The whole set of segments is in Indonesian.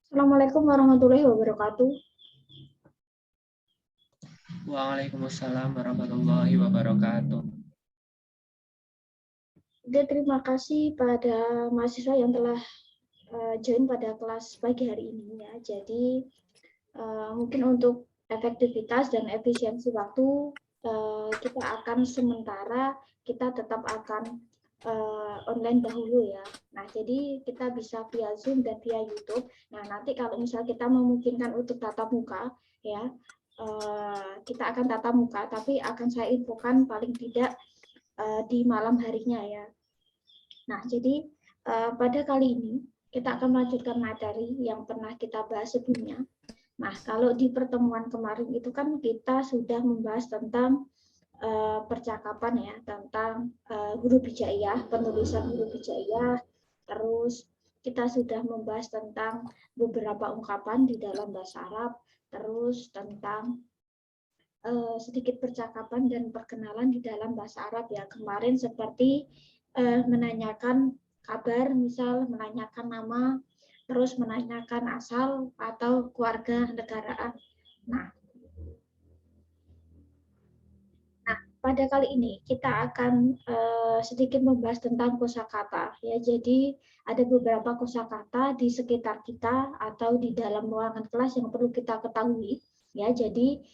Assalamualaikum warahmatullahi wabarakatuh. Waalaikumsalam warahmatullahi wabarakatuh. Oke, terima kasih pada mahasiswa yang telah join pada kelas pagi hari ini ya. Jadi mungkin untuk efektivitas dan efisiensi waktu kita akan sementara kita tetap akan online dahulu ya. Nah, jadi kita bisa via Zoom dan via YouTube. Nah, nanti kalau misal kita memungkinkan untuk tatap muka ya, kita akan tatap muka, tapi akan saya infokan paling tidak di malam harinya ya. Nah, jadi pada kali ini kita akan melanjutkan materi yang pernah kita bahas sebelumnya. Nah, kalau di pertemuan kemarin itu kan kita sudah membahas tentang percakapan ya, tentang huruf hijaiyah, penulisan huruf hijaiyah, terus kita sudah membahas tentang beberapa ungkapan di dalam bahasa Arab, terus tentang sedikit percakapan dan perkenalan di dalam bahasa Arab ya. Kemarin seperti menanyakan kabar, misal menanyakan nama, terus menanyakan asal atau keluarga negaraan. Nah, pada kali ini kita akan sedikit membahas tentang kosakata ya. Jadi ada beberapa kosakata di sekitar kita atau di dalam ruangan kelas yang perlu kita ketahui ya. Jadi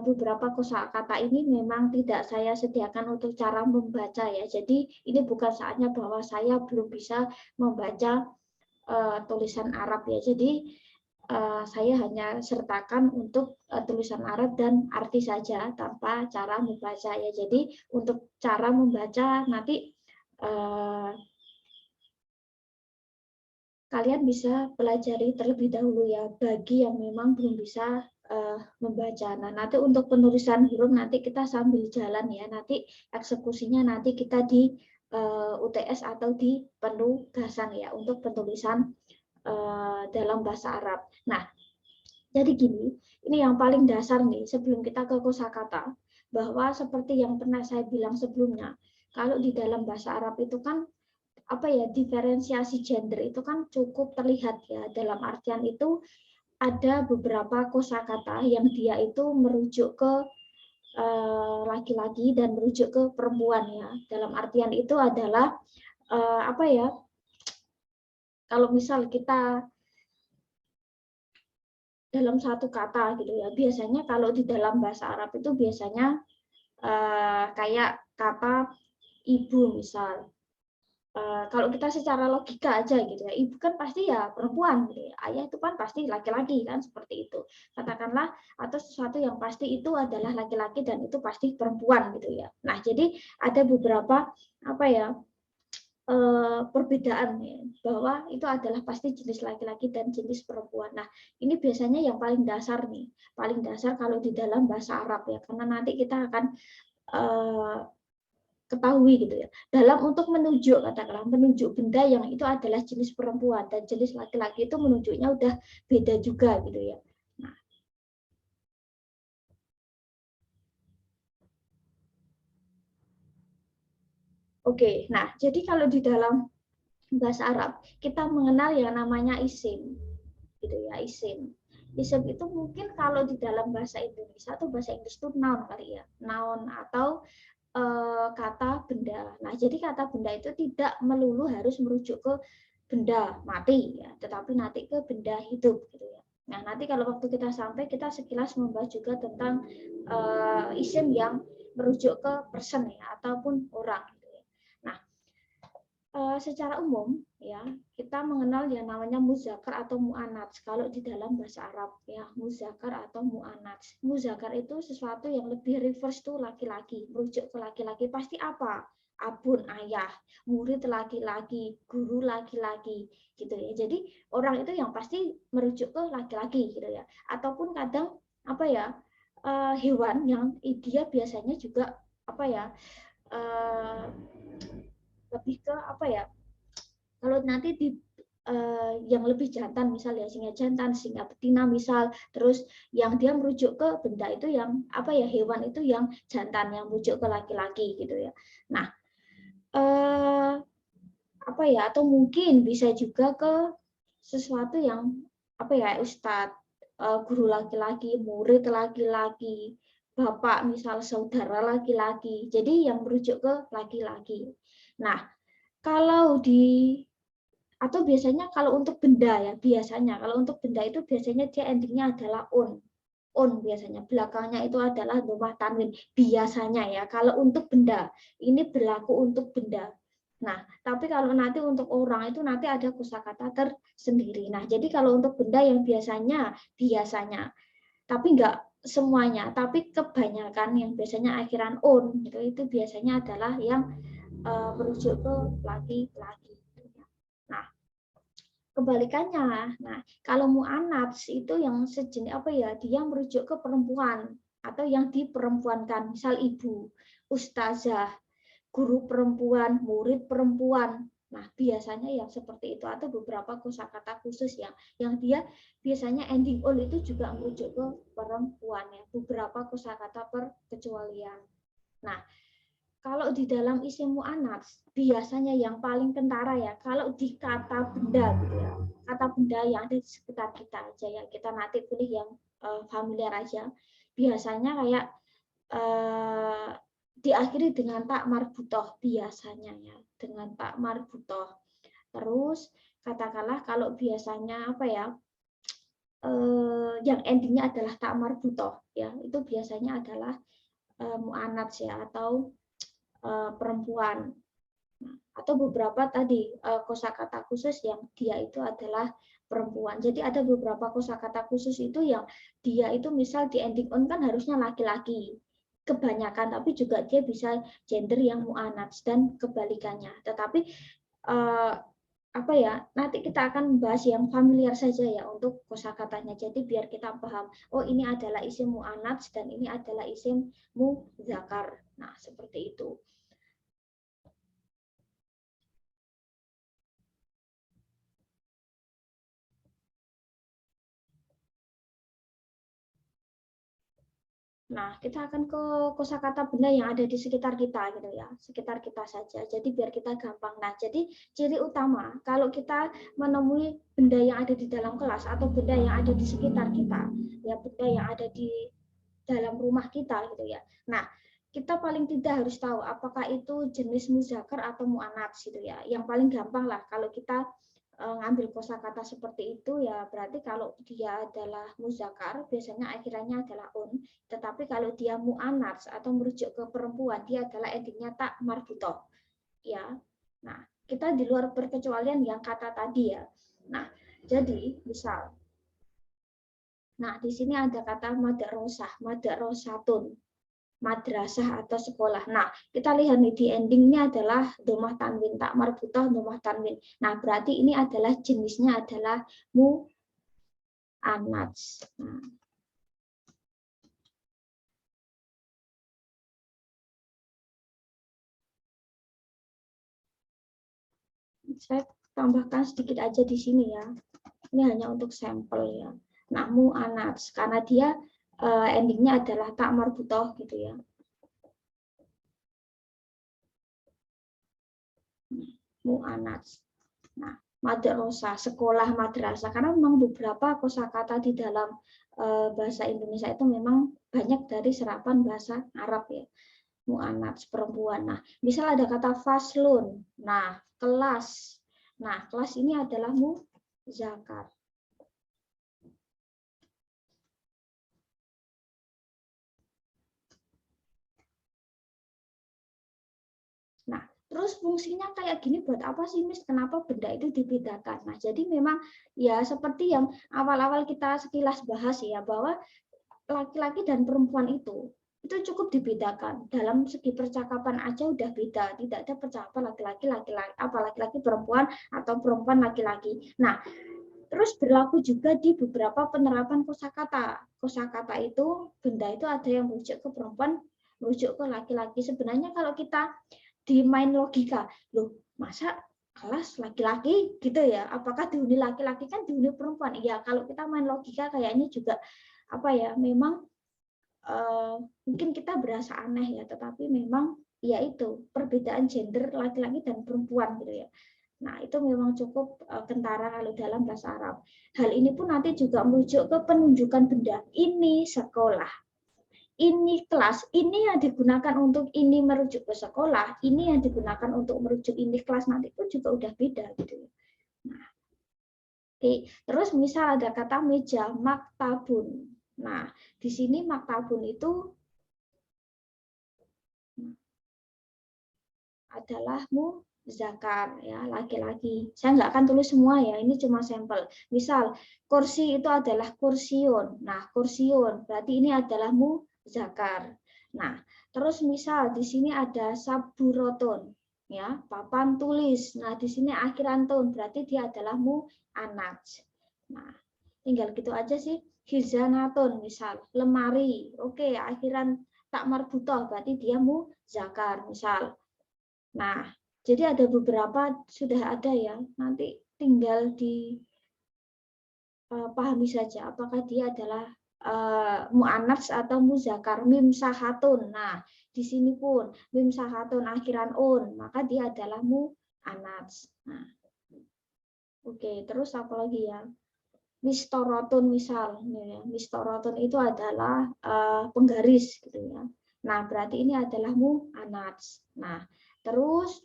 beberapa kosakata ini memang tidak saya sediakan untuk cara membaca ya. Jadi ini bukan saatnya bahwa saya belum bisa membaca tulisan Arab ya. Jadi saya hanya sertakan untuk tulisan Arab dan arti saja tanpa cara membaca ya. Jadi untuk cara membaca nanti kalian bisa pelajari terlebih dahulu ya bagi yang memang belum bisa membaca. Nah, nanti untuk penulisan huruf nanti kita sambil jalan ya. Nanti eksekusinya nanti kita di UTS atau di penugasan ya untuk penulisan dalam bahasa Arab. Nah, jadi gini, ini yang paling dasar nih sebelum kita ke kosakata, bahwa seperti yang pernah saya bilang sebelumnya, kalau di dalam bahasa Arab itu kan apa ya, diferensiasi gender itu kan cukup terlihat ya. Dalam artian itu ada beberapa kosakata yang dia itu merujuk ke laki-laki dan merujuk ke perempuan ya. Dalam artian itu adalah apa ya? Kalau misal kita dalam satu kata gitu ya. Biasanya kalau di dalam bahasa Arab itu biasanya kayak kata ibu misal. Kalau kita secara logika aja gitu ya, ibu kan pasti ya perempuan gitu ya, ayah itu kan pasti laki-laki kan seperti itu. Katakanlah atau sesuatu yang pasti itu adalah laki-laki dan itu pasti perempuan gitu ya. Nah, jadi ada beberapa apa ya perbedaan ya, bahwa itu adalah pasti jenis laki-laki dan jenis perempuan. Nah, ini biasanya yang paling dasar nih, paling dasar kalau di dalam bahasa Arab ya, karena nanti kita akan ketahui gitu ya. Dalam untuk menunjuk katakanlah menunjuk benda yang itu adalah jenis perempuan dan jenis laki-laki itu menunjuknya udah beda juga gitu ya. Nah, oke. Nah, jadi kalau di dalam bahasa Arab kita mengenal yang namanya isim gitu ya, isim. Isim itu mungkin kalau di dalam bahasa Indonesia atau bahasa Inggris itu noun kali ya, noun atau kata benda. Nah, jadi kata benda itu tidak melulu harus merujuk ke benda mati ya, tetapi nanti ke benda hidup gitu ya. Nah, nanti kalau waktu kita sampai kita sekilas membahas juga tentang isim yang merujuk ke person ya ataupun orang gitu ya. Nah, secara umum ya kita mengenal yang namanya muzakkar atau muannats kalau di dalam bahasa Arab ya, muzakkar atau muannats. Muzakkar itu sesuatu yang lebih reverse tuh laki-laki, merujuk ke laki-laki. Pasti apa? Abun ayah, murid laki-laki, guru laki-laki gitu ya. Jadi orang itu yang pasti merujuk ke laki-laki gitu ya. Ataupun kadang apa ya, hewan yang dia biasanya juga apa ya, lebih ke apa ya, kalau nanti di yang lebih jantan misal ya, singa jantan, singa betina misal, terus yang dia merujuk ke benda itu yang apa ya, hewan itu yang jantan yang merujuk ke laki-laki gitu ya. Nah, apa ya, atau mungkin bisa juga ke sesuatu yang apa ya, ustadz, guru laki-laki, murid laki-laki, bapak misal saudara laki-laki. Jadi yang merujuk ke laki-laki. Nah, kalau atau biasanya kalau untuk benda ya, biasanya kalau untuk benda itu biasanya dia endingnya adalah on biasanya, belakangnya itu adalah domah tanwin biasanya ya. Kalau untuk benda, ini berlaku untuk benda. Nah, tapi kalau nanti untuk orang itu nanti ada kosakata tersendiri. Nah, jadi kalau untuk benda yang biasanya, tapi enggak semuanya, tapi kebanyakan yang biasanya akhiran on itu biasanya adalah yang merujuk ke laki-laki. Nah, kebalikannya. Nah, kalau mu'anats itu yang sejenis apa ya? Dia merujuk ke perempuan atau yang diperempuankan. Misal ibu, ustazah, guru perempuan, murid perempuan. Nah, biasanya yang seperti itu atau beberapa kosakata khusus yang dia biasanya ending ol itu juga merujuk ke perempuan ya. Beberapa kosakata perkecualian. Nah, kalau di dalam isim mu'anats, biasanya yang paling kentara ya, kalau di kata benda gitu ya, kata benda yang ada di sekitar kita aja ya, kita nanti pilih yang familiar aja. Biasanya kayak diakhiri dengan tak marbutoh biasanya ya, dengan tak marbutoh. Terus katakanlah kalau biasanya apa ya, yang endingnya adalah tak marbutoh ya, itu biasanya adalah mu'anats ya atau perempuan. Nah, atau beberapa tadi kosakata khusus yang dia itu adalah perempuan. Jadi ada beberapa kosakata khusus itu yang dia itu misal di ending on kan harusnya laki-laki kebanyakan, tapi juga dia bisa gender yang mu'anats dan kebalikannya. Tetapi apa ya, nanti kita akan bahas yang familiar saja ya untuk kosakatanya. Jadi biar kita paham, oh ini adalah isim mu'anats dan ini adalah isim mudzakar. Nah, seperti itu. Nah, kita akan ke kosakata benda yang ada di sekitar kita gitu ya, sekitar kita saja. Jadi biar kita gampang. Nah, jadi ciri utama kalau kita menemui benda yang ada di dalam kelas atau benda yang ada di sekitar kita, ya benda yang ada di dalam rumah kita gitu ya. Nah, kita paling tidak harus tahu apakah itu jenis muzakkar atau muannats gitu ya. Yang paling gampang lah kalau kita ngambil kosakata seperti itu ya berarti kalau dia adalah muzakkar biasanya akhirannya adalah un, tetapi kalau dia muannats atau merujuk ke perempuan dia adalah endingnya tak marbutoh ya. Nah, kita di luar perkecualian yang kata tadi ya. Nah, jadi misal nah di sini ada kata madrasah, madrasah atau sekolah. Nah, kita lihat nih di endingnya adalah domah tanwin, tak marbutoh domah tanwin. Nah, berarti ini adalah jenisnya adalah mu'anats. Nah, saya tambahkan sedikit aja di sini ya. Ini hanya untuk sampel ya. Nah, mu'anats karena dia endingnya adalah tak marbutoh gitu ya. Mu'anats. Nah, madrasah, sekolah madrasah, karena memang beberapa kosakata di dalam bahasa Indonesia itu memang banyak dari serapan bahasa Arab ya. Mu'anats perempuan. Nah, misal ada kata faslun. Nah, kelas. Nah, kelas ini adalah muzakkar. Nah, terus fungsinya kayak gini buat apa sih, Miss? Kenapa benda itu dibedakan? Nah, jadi memang ya seperti yang awal-awal kita sekilas bahas ya, bahwa laki-laki dan perempuan itu cukup dibedakan. Dalam segi percakapan aja udah beda, tidak ada percakapan laki-laki apa laki-laki perempuan atau perempuan laki-laki. Nah, terus berlaku juga di beberapa penerapan kosakata. Kosakata itu benda itu ada yang merujuk ke perempuan, merujuk ke laki-laki. Sebenarnya kalau kita di main logika, loh masa kelas laki-laki gitu ya? Apakah dihuni laki-laki kan dihuni perempuan? Iya, kalau kita main logika kayaknya juga apa ya? Memang mungkin kita berasa aneh ya, tetapi memang ya itu perbedaan gender laki-laki dan perempuan gitu ya. Nah, itu memang cukup kentara kalau dalam bahasa Arab. Hal ini pun nanti juga merujuk ke penunjukan benda. Ini sekolah, ini kelas, ini yang digunakan untuk ini merujuk ke sekolah, ini yang digunakan untuk merujuk ini kelas, nanti pun juga udah beda gitu. Nah, oke. Terus misal ada kata meja, maktabun. Nah, di sini maktabun itu adalah muzakkar, ya, laki-laki. Saya nggak akan tulis semua ya, ini cuma sampel. Misal kursi itu adalah kursiun. Nah, kursiun berarti ini adalah muzakkar. Nah, terus misal di sini ada saburoton, ya, papan tulis. Nah, di sini akhiran tun berarti dia adalah muannats. Nah, tinggal gitu aja sih. Hizanatun misal lemari. Oke, akhiran tak marbutoh berarti dia muzakkar misal. Nah, jadi ada beberapa sudah ada ya, nanti tinggal dipahami saja apakah dia adalah mu'annats atau muzakkar. Mim sahatun. Nah, di sini pun mim sahatun akhiran un, maka dia adalah mu'annats. Nah, oke, terus apa lagi ya? Mistorotun misal, ya. Mistorotun itu adalah penggaris gitu ya. Nah, berarti ini adalah mu'annats. Nah, terus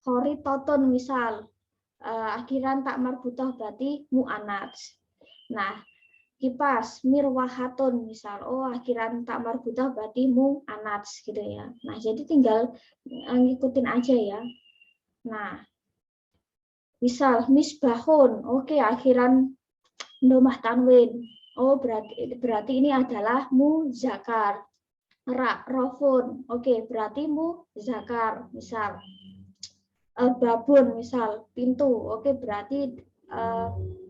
horitotun misal, akhiran tak marbutoh berarti mu'annats. Nah, kipas mirwahatun misal, akhiran tak marbutoh berarti mu'annats gitu ya. Nah, jadi tinggal ngikutin aja ya. Nah, misal misbahun, akhiran domah tanwin. Berarti ini adalah muzakkar. Rofun, berarti muzakkar misal. Babun misal pintu, berarti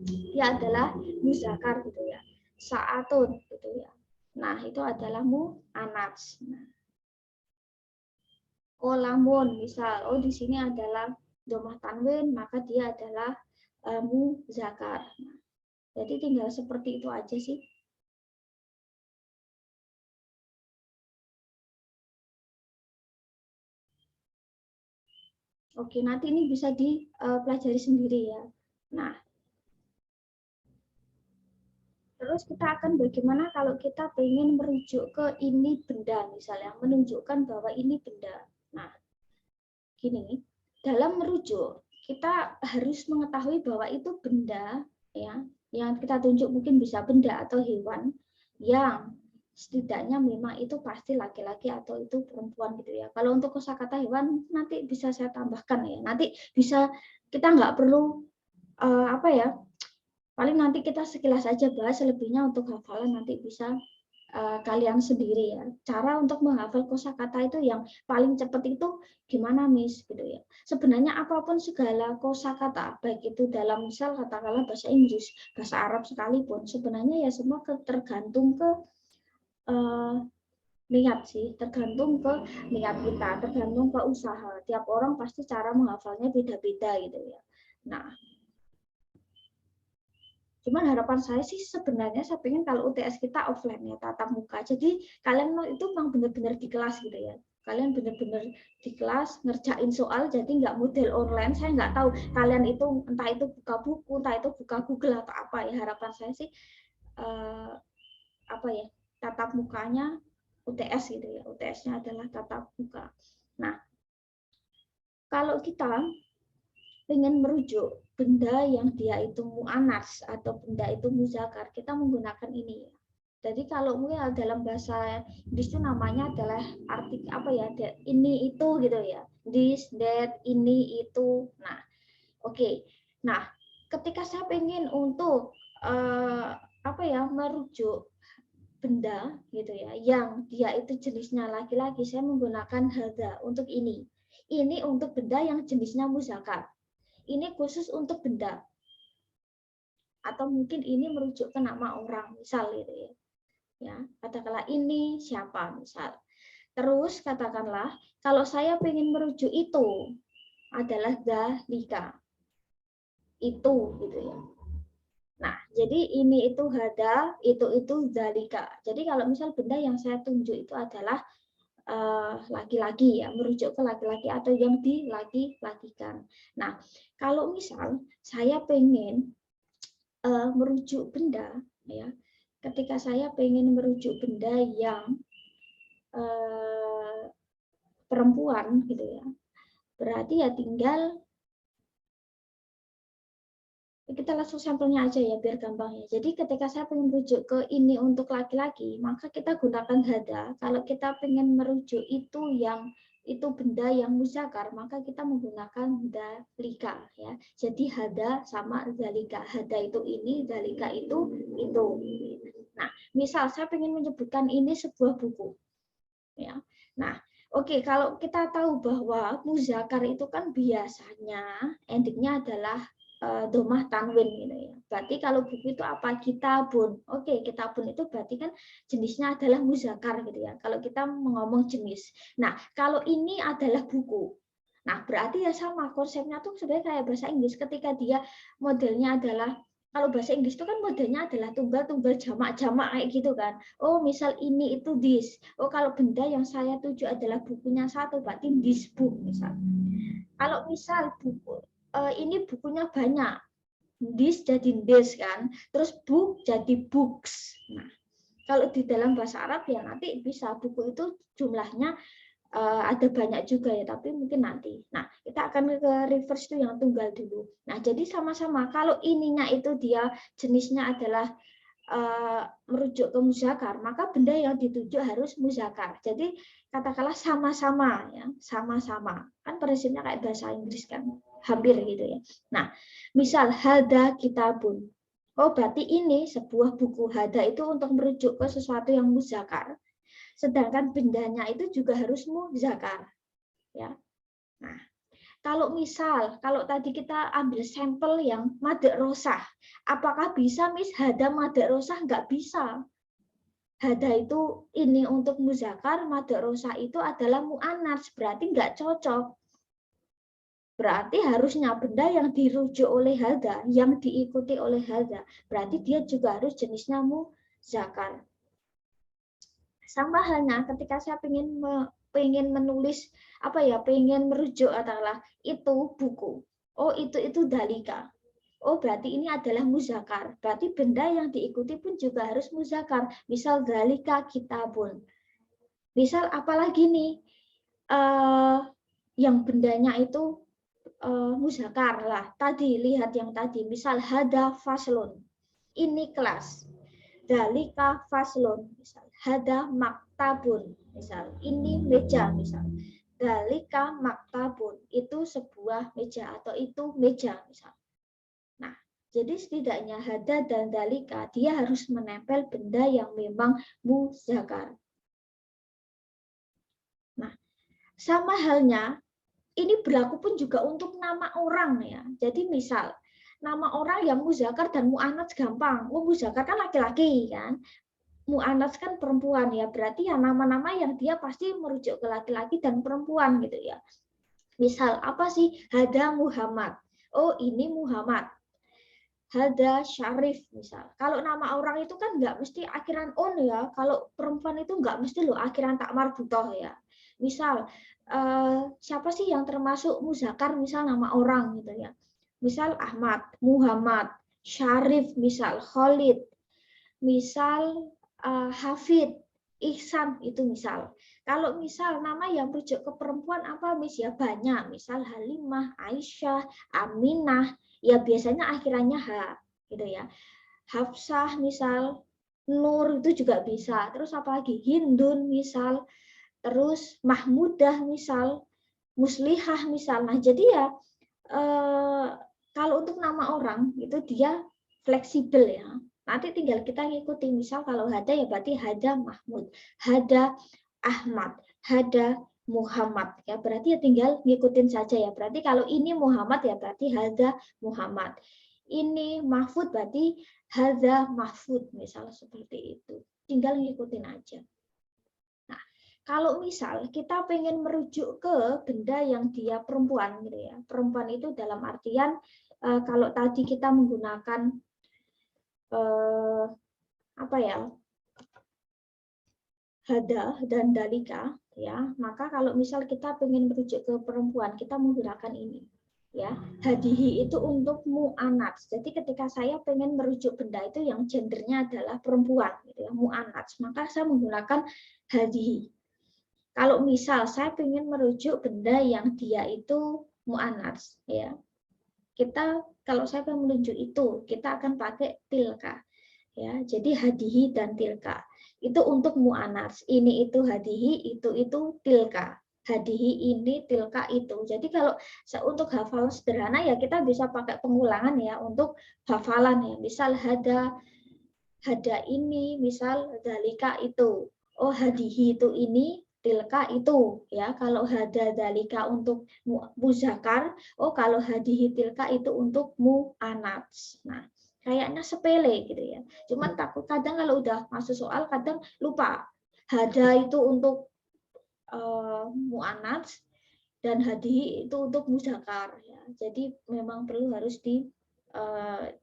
dia adalah muzakkar gitu ya. Saatun gitu ya. Nah, itu adalah muannats. Nah, lamun misal, di sini adalah domah tanwin, maka dia adalah muzakkar. Nah, jadi tinggal seperti itu aja sih. Oke, nanti ini bisa dipelajari sendiri ya. Nah, terus kita akan bagaimana kalau kita ingin merujuk ke ini benda, misalnya menunjukkan bahwa ini benda. Nah, gini, dalam merujuk kita harus mengetahui bahwa itu benda, ya, yang kita tunjuk mungkin bisa benda atau hewan yang setidaknya memang itu pasti laki-laki atau itu perempuan gitu ya. Kalau untuk kosakata hewan nanti bisa saya tambahkan ya. Nanti bisa kita nggak perlu paling nanti kita sekilas aja bahas, selebihnya untuk hafalan nanti bisa kalian sendiri ya. Cara untuk menghafal kosakata itu yang paling cepat itu gimana, Miss? Gitu ya. Sebenarnya apapun segala kosakata, baik itu dalam misal katakanlah bahasa Inggris, bahasa Arab sekalipun, sebenarnya ya semua tergantung ke niat sih, tergantung ke niat kita, tergantung ke usaha. Tiap orang pasti cara menghafalnya beda-beda gitu ya. Nah, cuman harapan saya sih sebenarnya saya pengen kalau UTS kita offline ya, tatap muka. Jadi kalian itu memang benar-benar di kelas gitu ya. Kalian benar-benar di kelas ngerjain soal, jadi nggak model online. Saya nggak tahu kalian itu entah itu buka buku, entah itu buka Google atau apa ya. Harapan saya sih tatap mukanya UTS gitu ya. UTS-nya adalah tatap muka. Nah, kalau kita ingin merujuk benda yang dia itu muannats atau benda itu muzakkar, kita menggunakan ini. Jadi kalau mungkin dalam bahasa Inggris itu namanya adalah ini itu gitu ya. This, that, ini itu. Nah, oke. Nah, ketika saya ingin untuk merujuk benda gitu ya, yang dia itu jenisnya laki-laki, saya menggunakan hadza untuk ini. Ini untuk benda yang jenisnya muzakkar. Ini khusus untuk benda. Atau mungkin ini merujuk ke nama orang, misal gitu ya. Ya, katakanlah ini siapa misal. Terus katakanlah kalau saya ingin merujuk itu adalah dzalika. Itu gitu ya. Nah, jadi ini itu hada, itu dzalika. Jadi kalau misal benda yang saya tunjuk itu adalah laki-laki ya, merujuk ke laki-laki atau yang dilaki-lakikan. Nah, kalau misal saya pengen merujuk benda ya, ketika saya pengen merujuk benda yang perempuan gitu ya, berarti ya tinggal kita langsung sampelnya aja ya biar gampang ya. Jadi ketika saya pengen merujuk ke ini untuk laki-laki, maka kita gunakan hada. Kalau kita pengen merujuk itu benda yang muzakkar, maka kita menggunakan dalika ya. Jadi hada sama dalika. Hada itu ini, dalika itu itu. Nah, misal saya pengen menyebutkan ini sebuah buku ya. Nah, oke, kalau kita tahu bahwa muzakkar itu kan biasanya endingnya adalah domah tanwin gitu ya. Berarti kalau buku itu apa? Kitabun. Oke, kitabun itu berarti kan jenisnya adalah muzakkar gitu ya. Kalau kita ngomong jenis. Nah, kalau ini adalah buku. Nah, berarti ya sama konsepnya tuh sebenarnya kayak bahasa Inggris ketika dia modelnya adalah kalau bahasa Inggris itu kan modelnya adalah tunggal-tunggal jamak-jamak kayak gitu kan. Oh, misal ini itu this. Oh, kalau benda yang saya tuju adalah bukunya satu, berarti this book misal. Kalau misal buku ini bukunya banyak, this jadi this kan, terus book jadi books. Nah, kalau di dalam bahasa Arab ya nanti bisa buku itu jumlahnya ada banyak juga ya, tapi mungkin nanti. Nah, kita akan ke reverse itu yang tunggal dulu. Nah, jadi sama-sama kalau ininya itu dia jenisnya adalah merujuk ke muzakkar, maka benda yang dituju harus muzakkar. Jadi katakanlah sama-sama ya, sama-sama. Kan prinsipnya kayak bahasa Inggris kan, hampir gitu ya. Nah, misal hada kitabun. Oh, berarti ini sebuah buku. Hada itu untuk merujuk ke sesuatu yang muzakkar. Sedangkan bendanya itu juga harus muzakkar. Ya. Nah, kalau tadi kita ambil sampel yang madek rosah, apakah bisa hada madek rosah? Nggak bisa. Hada itu ini untuk muzakkar, madek rosah itu adalah muannats, berarti nggak cocok. Berarti harusnya benda yang dirujuk oleh hada, yang diikuti oleh hada, berarti dia juga harus jenisnya muzakkar. Sama halnya ketika saya pengen menulis pengen merujuk adalah itu buku. Oh, itu dalika. Oh, berarti ini adalah muzakkar. Berarti benda yang diikuti pun juga harus muzakkar. Misal dalika kitabun. Misal apalagi nih yang bendanya itu muzakkar lah. Tadi lihat yang tadi, misal hada faslun. Ini kelas. Dalika faslun, misal hada maktabun, misal ini meja, misal dalika maktabun itu sebuah meja atau itu meja, misal. Nah, jadi setidaknya hada dan dalika dia harus menempel benda yang memang muzakkar. Nah, sama halnya ini berlaku pun juga untuk nama orang ya. Jadi misal nama orang yang muzakkar dan muannats gampang. Muzakkar kan laki-laki kan. Muannats kan perempuan ya, berarti ya nama-nama yang dia pasti merujuk ke laki-laki dan perempuan gitu ya. Misal apa sih? Hada Muhammad. Oh, ini Muhammad. Hada Syarif misal. Kalau nama orang itu kan nggak mesti akhiran on ya. Kalau perempuan itu nggak mesti loh akhiran tak marbutoh ya. Misal siapa sih yang termasuk muzakkar misal nama orang gitu ya. Misal Ahmad, Muhammad, Syarif misal, Khalid, misal Hafid, Ihsan itu misal. Kalau misal nama yang merujuk ke perempuan apa ya banyak. Misal Halimah, Aisyah, Aminah, ya biasanya akhirannya H gitu ya. Hafsah misal, Nur itu juga bisa. Terus apalagi Hindun misal, terus Mahmudah misal, Muslihah misal. Nah, jadi ya kalau untuk nama orang itu dia fleksibel ya. Nanti tinggal kita ngikuti, misal kalau hada ya berarti hada Mahmud, hada Ahmad, hada Muhammad ya, berarti ya tinggal ngikutin saja ya. Berarti kalau ini Muhammad ya berarti hada Muhammad. Ini Mahfud berarti hada Mahfud, misal seperti itu. Tinggal ngikutin aja. Nah, kalau misal kita pengen merujuk ke benda yang dia perempuan gitu ya. Perempuan itu dalam artian kalau tadi kita menggunakan hada dan dalika, ya. Maka kalau misal kita ingin merujuk ke perempuan, kita menggunakan ini. Ya, hadihi itu untuk mu'anats. Jadi ketika saya pengen merujuk benda itu yang gendernya adalah perempuan, gitu ya, mu'anats, maka saya menggunakan hadihi. Kalau misal saya ingin merujuk benda yang dia itu mu'anats, ya, kita kalau saya pengen menuju itu, kita akan pakai tilka. Ya, jadi hadihi dan tilka itu untuk mu'anats. Ini itu hadihi, itu tilka. Hadihi ini, tilka itu. Jadi kalau untuk hafalan sederhana ya kita bisa pakai pengulangan ya untuk hafalan ya. Misal hada ini, misal dalika itu. Oh, hadihi itu ini, tilka itu ya. Kalau hada dalika untuk muzakar, oh kalau hadihi tilka itu untuk mu'anats. Nah, kayaknya sepele gitu ya. Cuman takut kadang kalau udah masuk soal kadang lupa. Hada itu untuk mu'anats dan hadihi itu untuk muzakar ya. Jadi memang perlu harus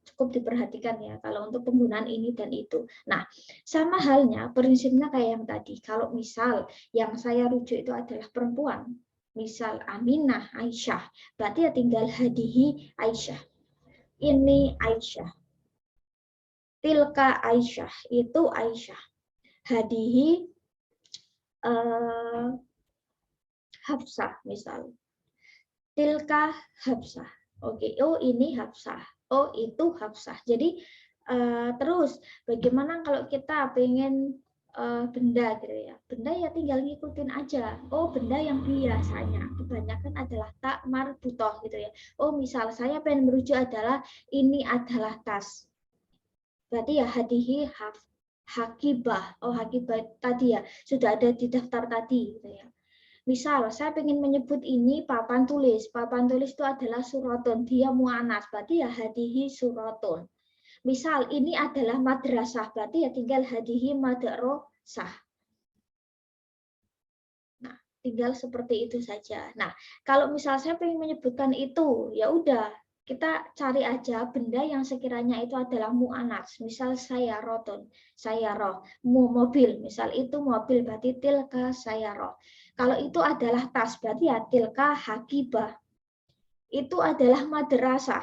cukup diperhatikan ya kalau untuk penggunaan ini dan itu. Nah, sama halnya prinsipnya kayak yang tadi. Kalau misal yang saya rujuk itu adalah perempuan, misal Aminah, Aisyah, berarti ya tinggal hadihi Aisyah. Ini Aisyah. Tilka Aisyah, itu Aisyah. Hadihi Hafsah misal. Tilka Hafsah. Oke, oh ini Hafsah. Oh itu Hafsah. Jadi terus bagaimana kalau kita pengen benda gitu ya. Benda ya tinggal ngikutin aja. Oh benda yang biasanya kebanyakan adalah tak marbutoh gitu ya. Oh misal saya pengen merujuk adalah ini adalah tas. Berarti ya hadihi hakibah. Oh hakibah tadi ya sudah ada di daftar tadi gitu ya. Misal saya ingin menyebut ini papan tulis. Papan tulis itu adalah suratun. Dia mu'anas. Berarti ya hadihi suratun. Misal ini adalah madrasah. Berarti ya tinggal hadihi madrasah. Nah, tinggal seperti itu saja. Nah, kalau misal saya ingin menyebutkan itu, ya udah kita cari aja benda yang sekiranya itu adalah mu'anas. Misal saya rotun, saya roh, mobil. Misal itu mobil, berarti tilka saya roh. Kalau itu adalah tas, berarti ya tilka hakibah. Itu adalah madrasah.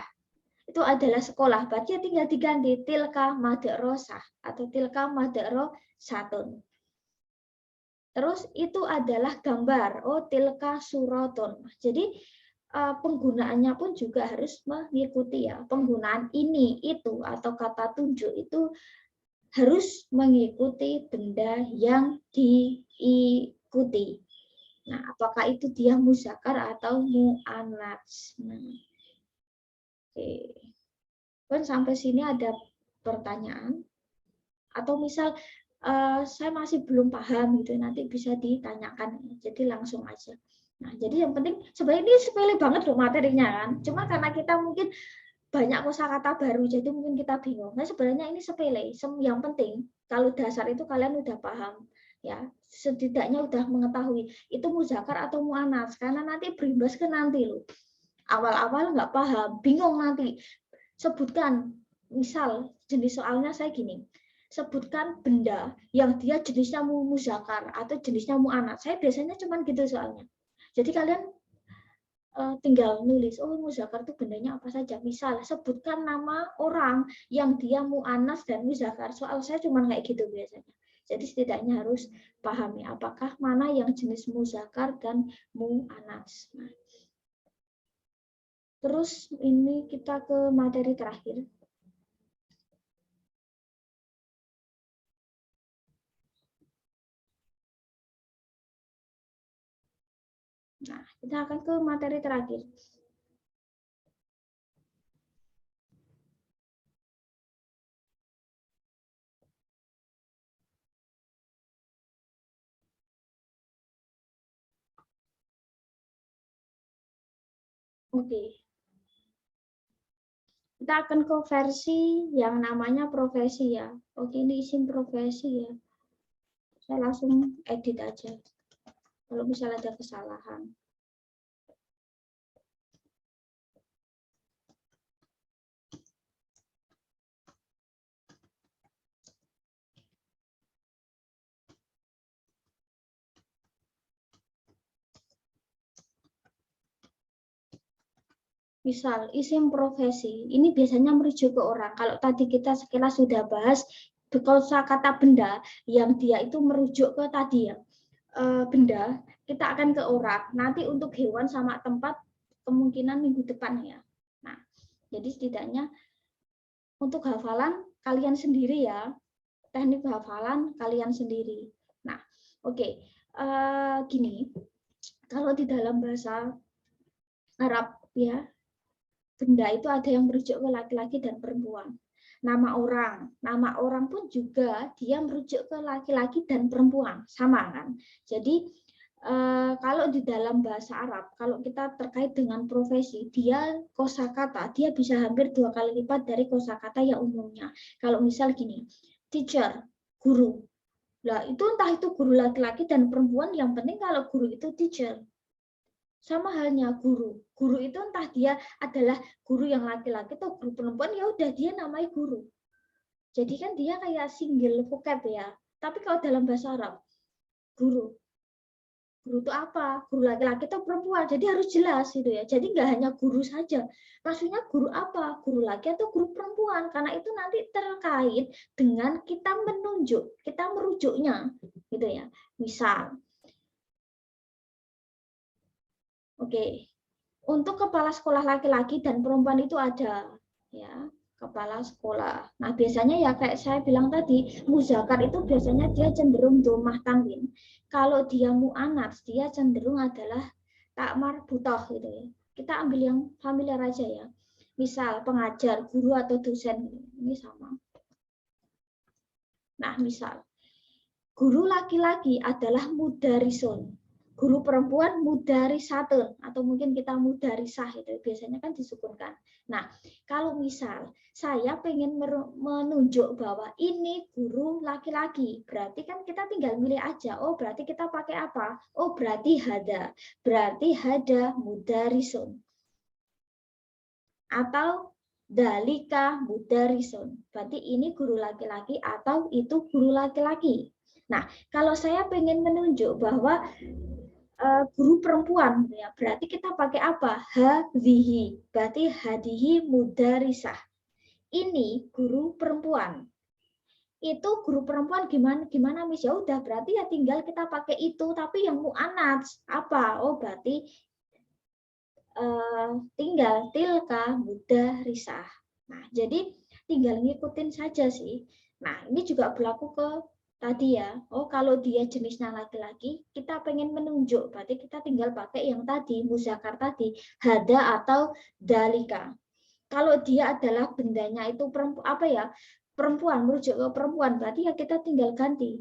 Itu adalah sekolah. Berarti ya tinggal diganti tilka madrasah atau tilka madrasatun. Terus itu adalah gambar. Oh, tilka suratun. Jadi penggunaannya pun juga harus mengikuti ya. Penggunaan ini, itu, atau kata tunjuk itu harus mengikuti benda yang diikuti. Nah, apakah itu dia muzakkar atau mu'annats? Nah, oke. Kan sampai sini ada pertanyaan? Atau misal saya masih belum paham gitu, nanti bisa ditanyakan. Jadi langsung aja. Nah, jadi yang penting sebenarnya ini sepele banget loh materinya kan. Cuma karena kita mungkin banyak kosakata baru, jadi mungkin kita bingung. Nah, sebenarnya ini sepele. Yang penting kalau dasar itu kalian udah paham, ya setidaknya udah mengetahui itu muzakkar atau mu'annats. Karena nanti berimbas ke nanti loh. Awal-awal nggak paham, bingung nanti. Sebutkan, misal jenis soalnya saya gini. Sebutkan benda yang dia jenisnya muzakkar atau jenisnya mu'annats. Saya biasanya cuma gitu soalnya. Jadi kalian tinggal nulis, oh muzakkar itu bendanya apa saja. Misal sebutkan nama orang yang dia mu'annas dan muzakkar. Soal saya cuma kayak gitu biasanya. Jadi setidaknya harus pahami apakah mana yang jenis muzakkar dan mu'annas. Nah, terus ini kita ke materi terakhir. Nah, kita akan ke materi terakhir. Oke. Kita akan ke versi yang namanya profesi ya. Oke, ini isim profesi ya. Saya langsung edit aja. Kalau misalnya ada kesalahan. Misal isim profesi, ini biasanya merujuk ke orang. Kalau tadi kita sekilas sudah bahas kosakata benda yang dia itu merujuk ke tadi ya, benda, kita akan ke orang. Nanti untuk hewan sama tempat kemungkinan minggu depan ya. Nah, jadi setidaknya untuk hafalan kalian sendiri ya, teknik hafalan kalian sendiri. Nah, oke, gini, kalau di dalam bahasa Arab ya, benda itu ada yang merujuk ke laki-laki dan perempuan. Nama orang pun juga dia merujuk ke laki-laki dan perempuan, sama kan? Jadi kalau di dalam bahasa Arab, kalau kita terkait dengan profesi, dia kosakata, dia bisa hampir 2 kali lipat dari kosakata yang umumnya. Kalau misal gini, teacher, guru. Lah itu entah itu guru laki-laki dan perempuan, yang penting kalau guru itu teacher. Sama halnya guru. Guru itu entah dia adalah guru yang laki-laki atau guru perempuan, ya udah dia namanya guru. Jadi kan dia kayak single vocab ya. Tapi kalau dalam bahasa Arab, guru. Guru itu apa? Guru laki-laki atau perempuan. Jadi harus jelas gitu ya. Jadi nggak hanya guru saja. Maksudnya guru apa? Guru laki atau guru perempuan? Karena itu nanti terkait dengan kita menunjuk, kita merujuknya gitu ya. Misal, oke. Untuk kepala sekolah laki-laki dan perempuan itu ada ya, kepala sekolah. Nah, biasanya ya kayak saya bilang tadi, muzakar itu biasanya dia cenderung domah tanwin. Kalau dia mu'anats, dia cenderung adalah tak marbutoh gitu ya. Kita ambil yang familiar aja ya. Misal pengajar, guru atau dosen, ini sama. Nah, misal guru laki-laki adalah mudarisun, guru perempuan mudarisatun, atau mungkin kita mudarisah itu biasanya kan disukunkan. Nah, kalau misal saya pengen menunjuk bahwa ini guru laki-laki, berarti kan kita tinggal milih aja. Oh, berarti kita pakai apa? Oh, berarti hada. Berarti hada mudarisun. Atau dalika mudarisun. Berarti ini guru laki-laki atau itu guru laki-laki. Nah, kalau saya pengen menunjuk bahwa guru perempuan, ya, berarti kita pakai apa? Hadhihi. Berarti hadihi mudarisah. Ini guru perempuan. Itu guru perempuan gimana Miss? Ya udah, berarti ya tinggal kita pakai itu, tapi yang mu'anats apa? Oh, berarti tinggal tilka mudarisah. Nah, jadi tinggal ngikutin saja sih. Nah, ini juga berlaku ke tadi ya. Oh, kalau dia jenisnya laki-laki, kita pengen menunjuk, berarti kita tinggal pakai yang tadi, muzakar tadi, hada atau dalika. Kalau dia adalah bendanya itu perempuan, apa ya? Perempuan, merujuk ke perempuan, berarti ya kita tinggal ganti.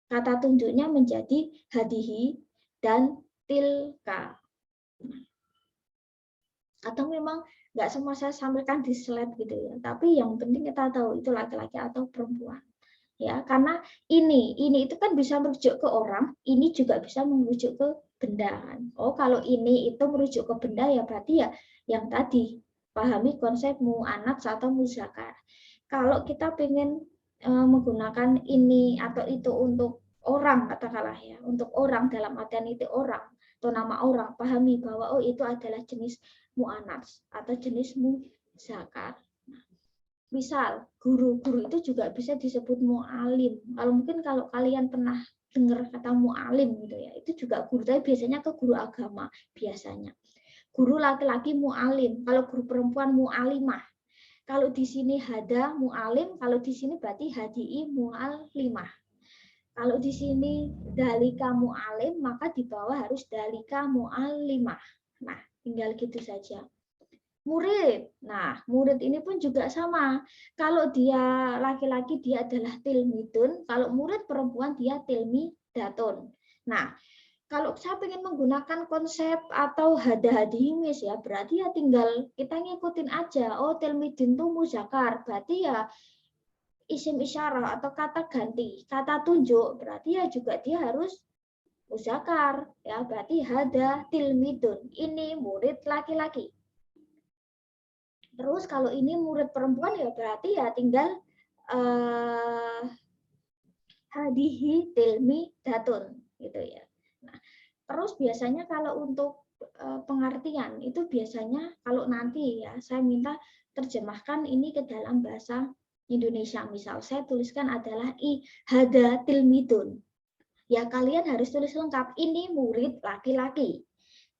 Kata tunjuknya menjadi hadihi dan tilka. Atau memang nggak semua saya sampaikan di slide gitu ya, tapi yang penting kita tahu itu laki-laki atau perempuan ya, karena ini itu kan bisa merujuk ke orang, ini juga bisa merujuk ke benda kan. Oh, kalau ini itu merujuk ke benda ya berarti ya yang tadi, pahami konsep mu'anats atau muzakar. Kalau kita pengen menggunakan ini atau itu untuk orang, katakanlah ya, untuk orang dalam artian itu orang atau nama orang, pahami bahwa oh itu adalah jenis mu'anats atau jenis muzakar. Misal guru-guru itu juga bisa disebut mu'alim. Kalau kalian pernah dengar kata mu'alim gitu ya, itu juga guru, tapi biasanya ke guru agama biasanya. Guru laki-laki mu'alim, kalau guru perempuan mu'alimah. Kalau di sini hada mu'alim, kalau di sini berarti hadii mu'alimah. Kalau di sini dalika mu'alim, maka di bawah harus dalika mu'alimah. Nah, tinggal gitu saja. Murid. Nah, murid ini pun juga sama. Kalau dia laki-laki dia adalah tilmidun, kalau murid perempuan dia tilmidatun. Nah, kalau saya ingin menggunakan konsep atau hada-hadimis ya, berarti ya tinggal kita ngikutin aja. Oh, tilmidin itu muzakar, berarti ya isim isyarah atau kata ganti, kata tunjuk, berarti ya juga dia harus muzakar ya, berarti hada tilmidun. Ini murid laki-laki. Terus kalau ini murid perempuan ya berarti ya tinggal hadihi tilmi datun gitu ya. Nah, terus biasanya kalau untuk pengertian itu biasanya kalau nanti ya saya minta terjemahkan ini ke dalam bahasa Indonesia. Misal saya tuliskan adalah hada tilmidun. Ya kalian harus tulis lengkap, ini murid laki-laki.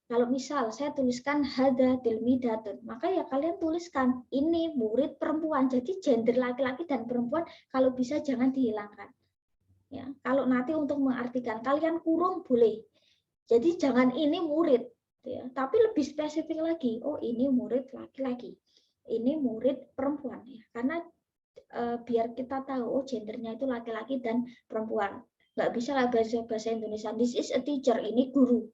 Kalau misal saya tuliskan hada tilmidatun, maka ya kalian tuliskan ini murid perempuan. Jadi gender laki-laki dan perempuan kalau bisa jangan dihilangkan. Ya, kalau nanti untuk mengartikan kalian kurung boleh. Jadi jangan ini murid, ya, tapi lebih spesifik lagi. Oh ini murid laki-laki, ini murid perempuan, ya. Karena biar kita tahu oh gendernya itu laki-laki dan perempuan. Nggak bisa lah bahasa Indonesia. This is a teacher, ini guru.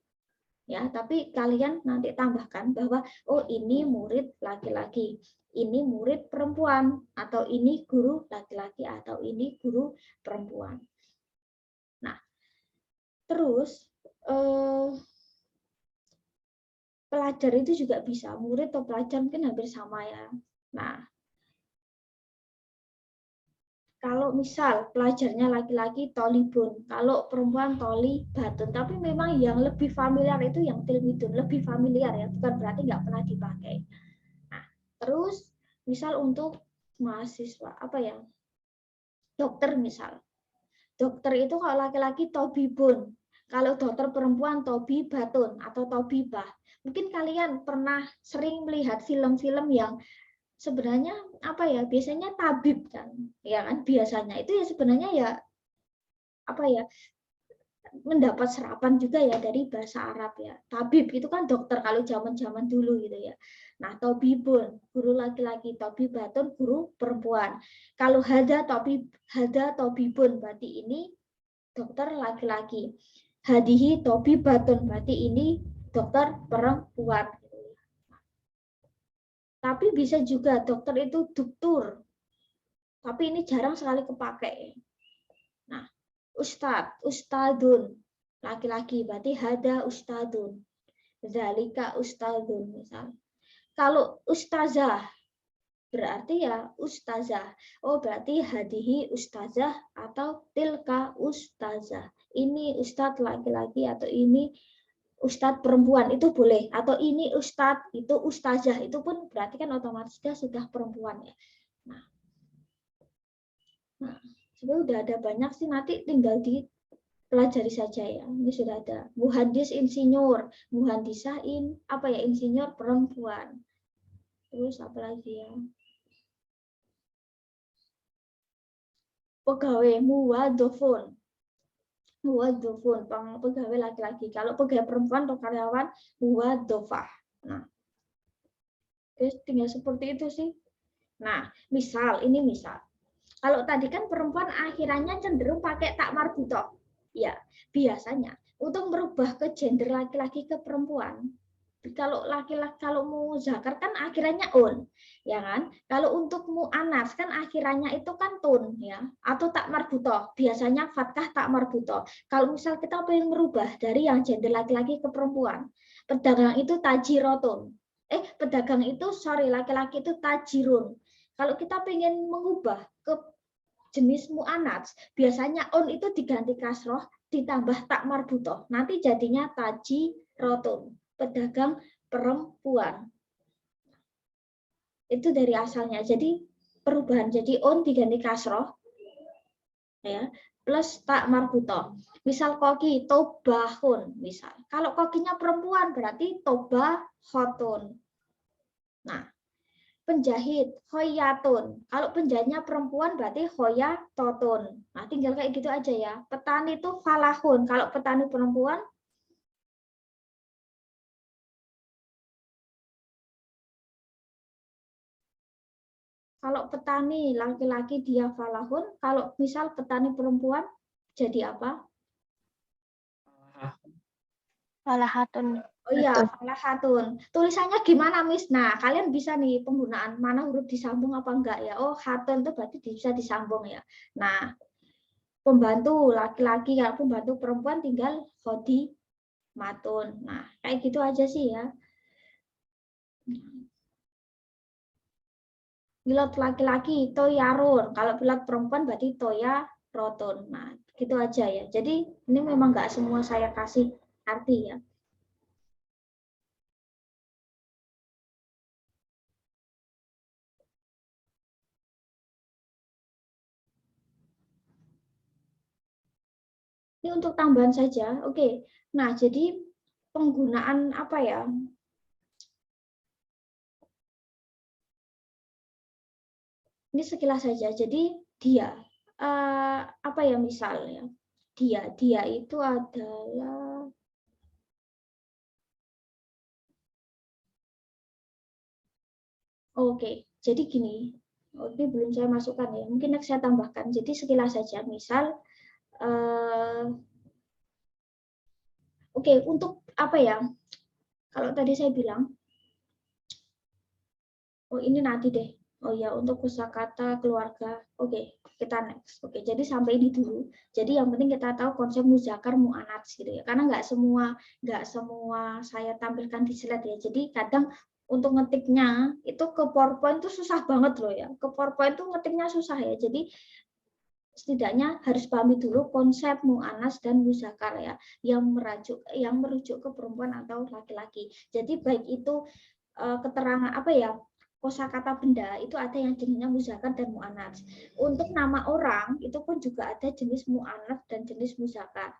Ya, tapi kalian nanti tambahkan bahwa oh ini murid laki-laki, ini murid perempuan, atau ini guru laki-laki, atau ini guru perempuan. Nah, terus pelajar itu juga bisa, murid atau pelajar mungkin hampir sama ya. Nah, kalau misal pelajarnya laki-laki tolibun, kalau perempuan tolibatun, tapi memang yang lebih familiar itu yang tilmidun, lebih familiar ya, bukan berarti nggak pernah dipakai. Nah, terus misal untuk mahasiswa apa ya, dokter misal, dokter itu kalau laki-laki tobibun, kalau dokter perempuan tobibatun atau tobibah. Mungkin kalian pernah sering melihat film-film yang sebenarnya apa ya, biasanya tabib kan, ya kan biasanya itu ya sebenarnya ya apa ya, mendapat serapan juga ya dari bahasa Arab ya. Tabib itu kan dokter kalau zaman-zaman dulu gitu ya. Nah, tobibun, guru laki-laki, tobibatun, guru perempuan. Kalau hada tobibun berarti ini dokter laki-laki. Hadihi tobibatun berarti ini dokter perempuan. Tapi bisa juga dokter itu doktur. Tapi ini jarang sekali kepakai. Nah, ustadun, laki-laki berarti hada ustadun. Zalika ustadun misal. Kalau ustazah berarti ya ustazah. Oh, berarti hadihi ustazah atau tilka ustazah. Ini ustadz laki-laki atau ini ustadz perempuan itu boleh, atau ini ustadz itu ustazah, itu pun berarti kan otomatis sudah perempuan ya. Nah, sebenarnya udah ada banyak sih, nanti tinggal dipelajari saja ya. Ini sudah ada muhandis insinyur, muhandisain apa ya, insinyur perempuan. Terus apa lagi ya? Pegawai muwadofun. Muwadofun, pegawai laki-laki. Kalau pegawai perempuan atau karyawan muwadofah. Nah, tinggal seperti itu sih. Nah, misal ini misal. Kalau tadi kan perempuan akhirannya cenderung pakai tak marbutoh. Ya, biasanya untuk merubah ke gender laki-laki ke perempuan. Kalau laki-laki, kalau muzakar kan akhirannya on, ya kan? Kalau untuk mu'anas kan akhirannya itu kan tun, ya, atau tak marbutoh. Biasanya fathah tak marbutoh. Kalau misal kita pengen merubah dari yang gender laki-laki ke perempuan, pedagang itu tajirotun. Pedagang itu laki-laki itu tajirun. Kalau kita pengen mengubah ke jenis mu'anats, biasanya on itu diganti kasroh ditambah tak marbutoh. Nanti jadinya tajirotun, pedagang perempuan. Itu dari asalnya. Jadi perubahan jadi on diganti kasroh ya, plus tak marbutoh. Misal koki tobahun misal. Kalau kokinya perempuan berarti tobahotun. Nah, penjahit hoyatun. Kalau penjahitnya perempuan berarti hoyatotun. Nah, tinggal kayak gitu aja ya. Petani itu falahun. Kalau petani perempuan kalau petani laki-laki dia falahun, kalau misal petani perempuan jadi apa? Falahatun. Oh iya, falahatun. Tulisannya gimana, Miss? Nah, kalian bisa nih penggunaan mana huruf disambung apa enggak ya? Oh, hatun itu berarti bisa disambung ya. Nah, pembantu laki-laki, kalau pembantu perempuan tinggal hodi matun. Nah, kayak gitu aja sih ya. Pilot laki-laki toyarun, kalau pilot perempuan berarti toya rotun. Nah, gitu aja ya. Jadi ini memang enggak semua saya kasih arti ya. Ini untuk tambahan saja. Oke. Nah, jadi penggunaan apa ya? Ini sekilas saja. Jadi dia apa ya misalnya? Dia itu adalah oke. Jadi gini. Ini belum saya masukkan ya. Mungkin saya tambahkan. Jadi sekilas saja. Misal oke, untuk apa ya? Kalau tadi saya bilang, oh ini nanti deh. Oh ya, untuk kosakata keluarga. Oke, kita next. Oke, jadi sampai ini dulu. Jadi yang penting kita tahu konsep muzakkar muannats gitu ya. Karena nggak semua saya tampilkan di slide ya. Jadi kadang untuk ngetiknya itu ke PowerPoint itu susah banget loh ya. Ke PowerPoint itu ngetiknya susah ya. Jadi setidaknya harus pahami dulu konsep mu'anas dan muzakkar ya, yang merujuk ke perempuan atau laki-laki. Jadi baik itu keterangan apa ya, kosakata benda itu ada yang jenisnya muzakkar dan mu'anas. Untuk nama orang itu pun juga ada jenis mu'anas dan jenis muzakkar.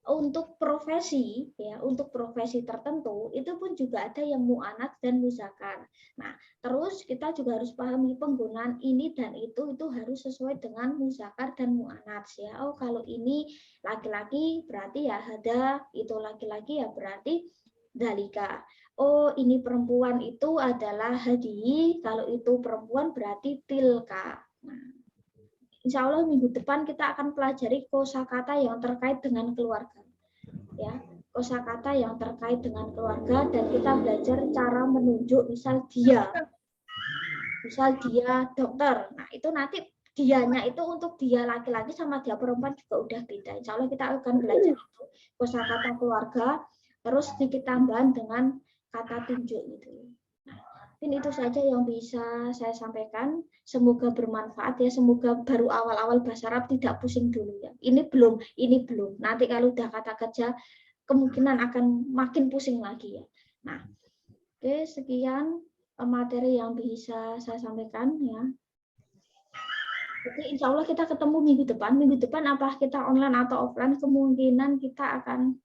Untuk profesi ya, untuk profesi tertentu itu pun juga ada yang mu'anas dan muzakkar. Nah, terus kita juga harus pahami penggunaan ini dan itu harus sesuai dengan muzakkar dan mu'annats ya. Oh, kalau ini laki-laki berarti ya hada, itu laki-laki ya berarti dalika. Oh, ini perempuan itu adalah hadi, kalau itu perempuan berarti tilka. Nah, insya Allah minggu depan kita akan pelajari kosakata yang terkait dengan keluarga. Ya, kosakata yang terkait dengan keluarga dan kita belajar cara menunjuk misal dia dokter. Nah, itu nanti dianya itu untuk dia laki-laki sama dia perempuan juga udah beda. Insya Allah kita akan belajar itu kosakata keluarga, terus sedikit tambahan dengan kata tunjuk gitu. Nah, mungkin itu saja yang bisa saya sampaikan. Semoga bermanfaat ya. Semoga baru awal-awal bahasa Arab tidak pusing dulu ya. Ini belum. Nanti kalau udah kata kerja kemungkinan akan makin pusing lagi ya. Nah, oke, sekian materi yang bisa saya sampaikan ya. Jadi insya Allah kita ketemu minggu depan. Minggu depan apa kita online atau offline, kemungkinan kita akan,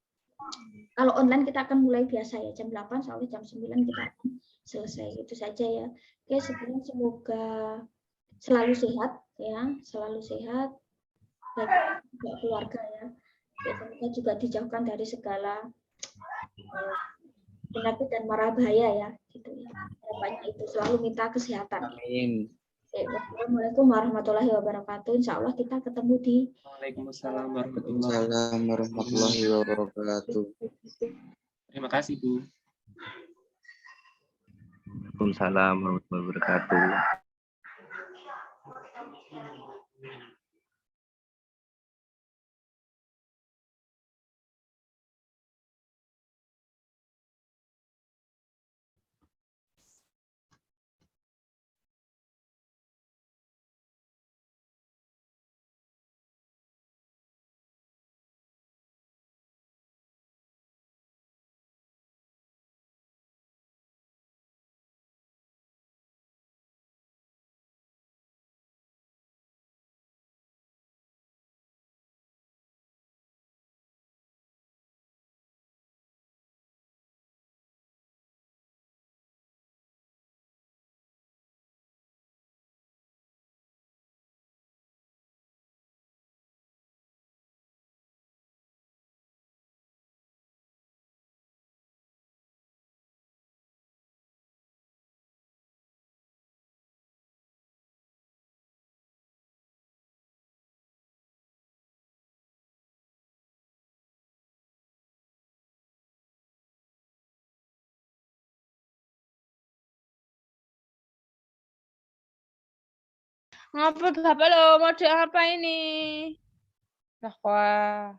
kalau online kita akan mulai biasa ya, jam 8 sampai jam 9 kita akan selesai. Itu saja ya. Oke, sekian, semoga selalu sehat ya, selalu sehat, baik juga keluarga ya. Oke, semoga juga dijauhkan dari segala penyakit dan mara bahaya ya, gitu ya. Harapannya itu selalu minta kesehatan. Amin. Assalamualaikum warahmatullahi wabarakatuh. Insya Allah kita ketemu di Waalaikumsalam warahmatullahi Waalaikumsalam warahmatullahi wabarakatuh. Terima kasih, Bu. Waalaikumsalam warahmatullahi wabarakatuh. Ngapa lo? Mau apa ini? Wah.